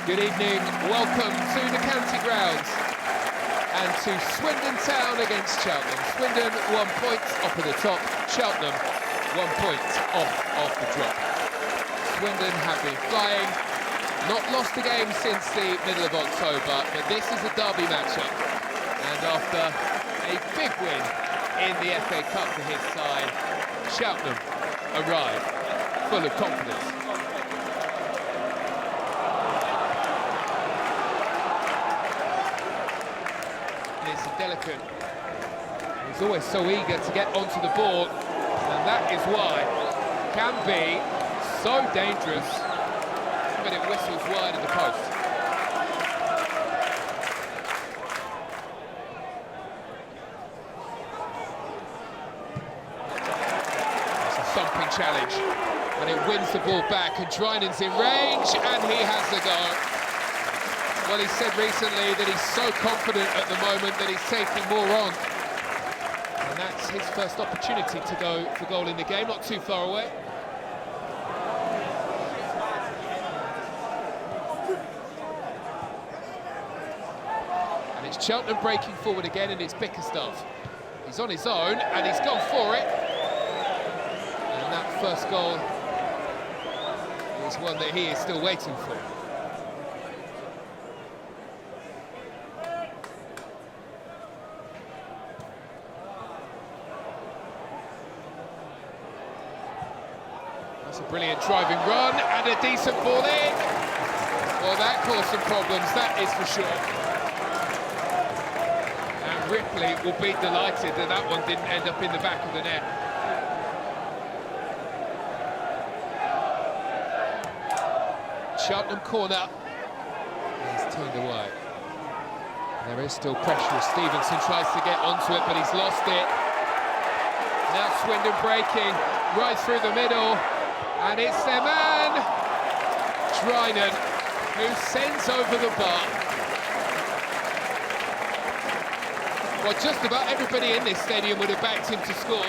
Good evening, welcome to the county grounds and to Swindon Town against Cheltenham. Swindon 1 point up at the top, Cheltenham 1 point off the drop. Swindon have been flying, not lost a game since the middle of October, but this is a derby matchup. And after a big win in the FA Cup for his side, Cheltenham arrive full of confidence. Delicate. He's always so eager to get onto the ball, and that is why it can be so dangerous, but it whistles wide of the post. It's a thumping challenge, and it wins the ball back, and Drynen's in range, and he has the go. Well, he said recently that he's so confident at the moment that he's taking more on. And that's his first opportunity to go for goal in the game, not too far away. And it's Cheltenham breaking forward again, and it's Bickerstaff. He's on his own, and he's gone for it. And that first goal is one that he is still waiting for. It's a brilliant driving run and a decent ball in. Well, that caused some problems, that is for sure. And Ripley will be delighted that that one didn't end up in the back of the net. Cheltenham corner. He's turned away. There is still pressure as Stevenson tries to get onto it, but he's lost it. Now Swindon breaking right through the middle. And it's their man, Drynen, who sends over the bar. Well, just about everybody in this stadium would have backed him to score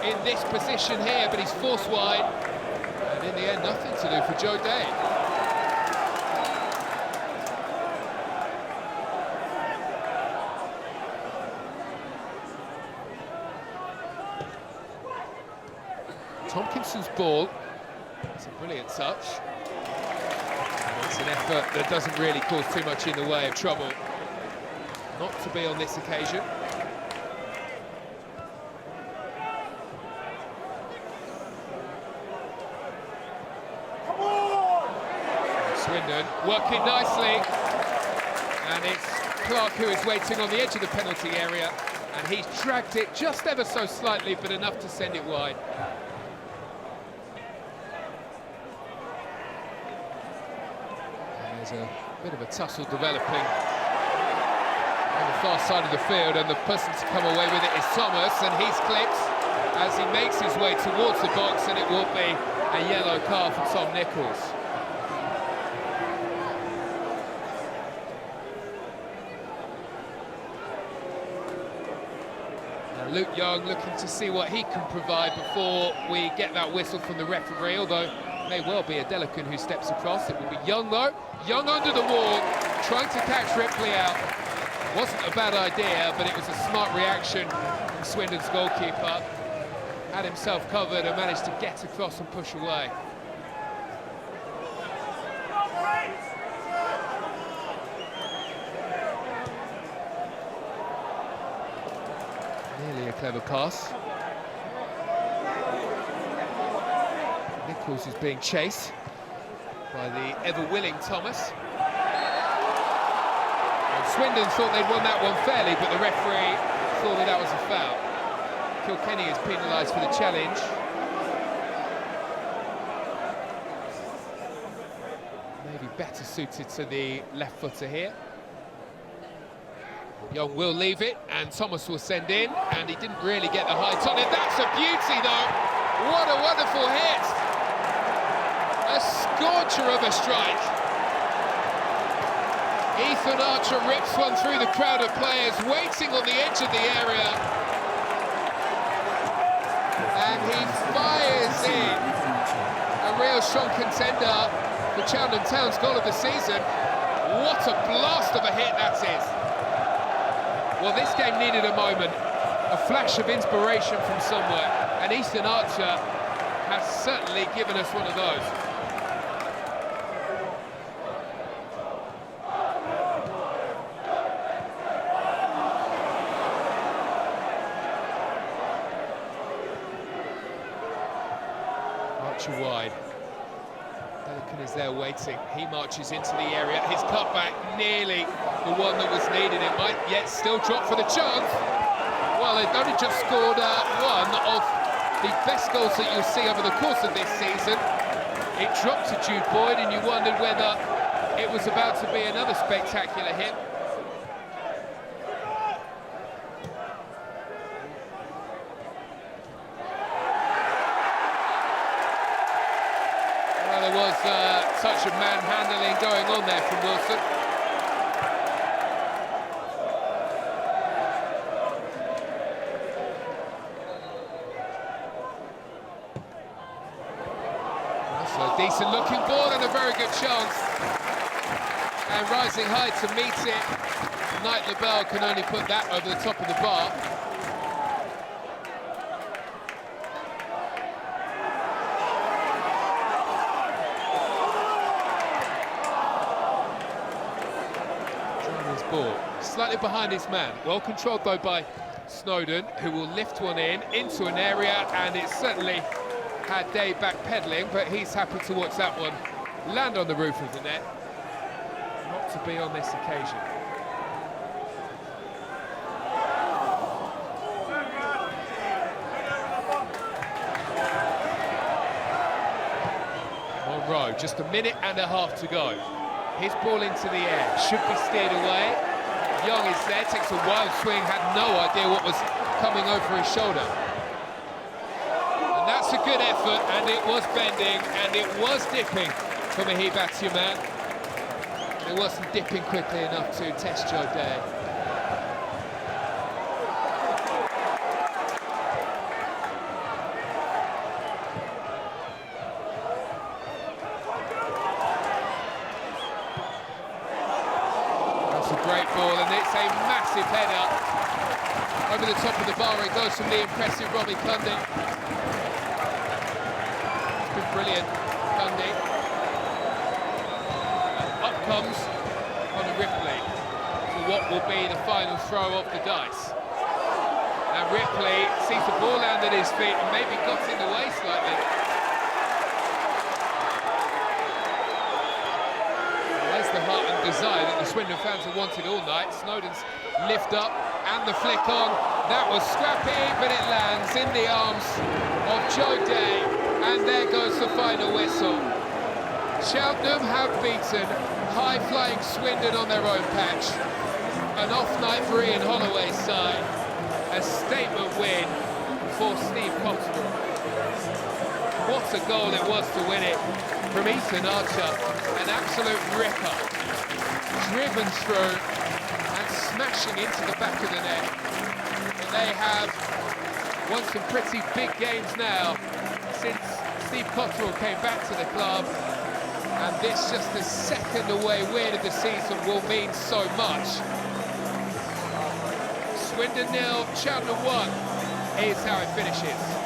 in this position here, but he's forced wide. And in the end, nothing to do for Joe Day. Tompkinson's ball. It's a brilliant touch. And it's an effort that doesn't really cause too much in the way of trouble. Not to be on this occasion. Come on! Swindon working nicely. And it's Clark who is waiting on the edge of the penalty area. And he's dragged it just ever so slightly, but enough to send it wide. There's a bit of a tussle developing on the far side of the field, and the person to come away with it is Thomas, and he's clipped as he makes his way towards the box, and it will be a yellow card for Tom Nichols. Now Luke Young looking to see what he can provide before we get that whistle from the referee, although may well be a Delican who steps across. It will be Young though. Young under the wall, trying to catch Ripley out. Wasn't a bad idea, but it was a smart reaction from Swindon's goalkeeper. Had himself covered and managed to get across and push away. Nearly a clever pass. Nichols is being chased by the ever-willing Thomas. And Swindon thought they'd won that one fairly, but the referee thought that that was a foul. Kilkenny is penalised for the challenge. Maybe better suited to the left footer here. Young will leave it, and Thomas will send in, and he didn't really get the height on it. That's a beauty, though. What a wonderful hit. A scorcher of a strike. Ethan Archer rips one through the crowd of players waiting on the edge of the area. And he fires in. A real strong contender for Cheltenham Town's goal of the season. What a blast of a hit that is. Well, this game needed a moment, a flash of inspiration from somewhere, and Ethan Archer has certainly given us one of those. Archer wide. Pelican is there waiting. He marches into the area. His cutback nearly the one that was needed. It might yet still drop for the chance. Well, they've only just scored one of the best goals that you'll see over the course of this season. It dropped to Jude Boyd, and you wondered whether it was about to be another spectacular hit. Well, there was touch of manhandling going on there from Wilson. A decent looking ball and a very good chance, and rising high to meet it. Knight LaBelle can only put that over the top of the bar. Trying his ball, slightly behind his man, well controlled though by Snowden, who will lift one into an area, and it's certainly had Day back-pedalling, but he's happy to watch that one land on the roof of the net. Not to be on this occasion. Monroe, just a minute and a half to go. His ball into the air, should be steered away. Young is there, takes a wild swing, had no idea what was coming over his shoulder. That's a good effort, and it was bending, and it was dipping from a Hibatia man. It wasn't dipping quickly enough to test Joe Day. That's a great ball, and it's a massive header. Over the top of the bar, it goes from the impressive Robbie Cundy. Brilliant, Cundy. And up comes Connor Ripley for what will be the final throw of the dice. And Ripley sees the ball land at his feet and maybe got in the way slightly. There's the heart and desire that the Swindon fans have wanted all night. Snowden's lift up and the flick on. That was scrappy, but it lands in the arms of Joe Day. And there goes the final whistle. Cheltenham have beaten high-flying Swindon on their own patch. An off night for Ian Holloway's side. A statement win for Steve Cotterill. What a goal it was to win it from Ethan Archer. An absolute ripper. Driven through and smashing into the back of the net. And they have won some pretty big games now since Steve Cotterill came back to the club, and this, just the second away win of the season, will mean so much. Swindon 0, Cheltenham 1 is how it finishes.